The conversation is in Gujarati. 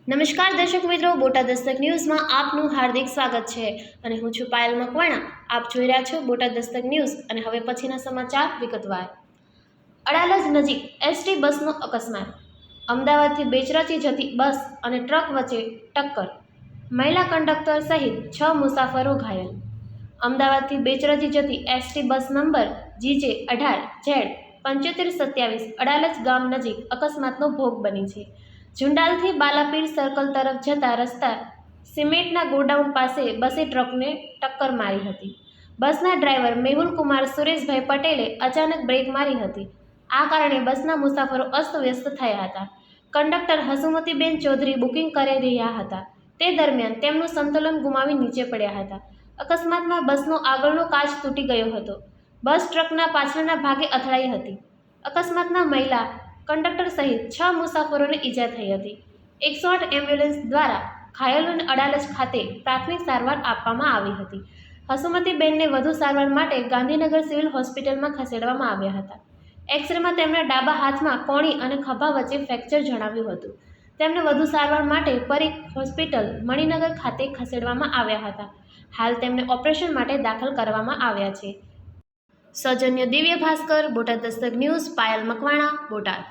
નમસ્કાર દર્શક મિત્રો, બોટાદ દસ્તક ન્યૂઝમાં આપનું હાર્દિક સ્વાગત છે અને હું છું પાયલ મકવાણા। આપ જોઈ રહ્યા છો બોટાદ દસ્તક ન્યૂઝ અને હવે પછીના સમાચાર વિગતવાર। અડાલજ નજીક એસટી બસનો અકસ્માત। અમદાવાદથી બેચરાજી જતી બસ અને ટ્રક વચ્ચે ટક્કર, મહિલા કંડક્ટર સહિત 6 મુસાફરો ઘાયલ। અમદાવાદથી બેચરાજી જતી ST bus number GJ18Z7527 Adalaj ગામ નજીક અકસ્માતનો ભોગ બની છે। ઝુંડાલથી બાલાપીર સર્કલ તરફ જતા રસ્તા સિમેન્ટના ગોડાઉન પાસે બસે ટ્રકને ટક્કર મારી હતી। બસના ડ્રાઈવર મેહુલ કુમાર સુરેશભાઈ પટેલે અચાનક બ્રેક મારી હતી। આ કારણે બસના મુસાફરો અસ્તવ્યસ્ત થયા હતા। કંડક્ટર હસુમતીબેન ચૌધરી બુકિંગ કરી રહ્યા હતા, તે દરમિયાન તેમનું સંતુલન ગુમાવી નીચે પડ્યા હતા। અકસ્માતમાં બસનો આગળનો કાચ તૂટી ગયો હતો। બસ ટ્રકના પાછળના ભાગે અથડાઈ હતી। અકસ્માતમાં મહિલા કંડક્ટર સહિત 6 મુસાફરોને ઈજા થઈ હતી। 108 એમ્બ્યુલન્સ દ્વારા ઘાયલોને અડાલજ ખાતે પ્રાથમિક સારવાર આપવામાં આવી હતી। હસુમતીબેનને વધુ સારવાર માટે ગાંધીનગર સિવિલ હોસ્પિટલમાં ખસેડવામાં આવ્યા હતા। એક્સરેમાં તેમના ડાબા હાથમાં કોણી અને ખભા વચ્ચે ફ્રેક્ચર જણાવ્યું હતું। તેમને વધુ સારવાર માટે પરીખ હોસ્પિટલ મણિનગર ખાતે ખસેડવામાં આવ્યા હતા। હાલ તેમને ઓપરેશન માટે દાખલ કરવામાં આવ્યા છે। સૌજન્ય દિવ્ય ભાસ્કર, બોટાદ દસ્તક ન્યૂઝ, પાયલ મકવાણા, બોટાદ।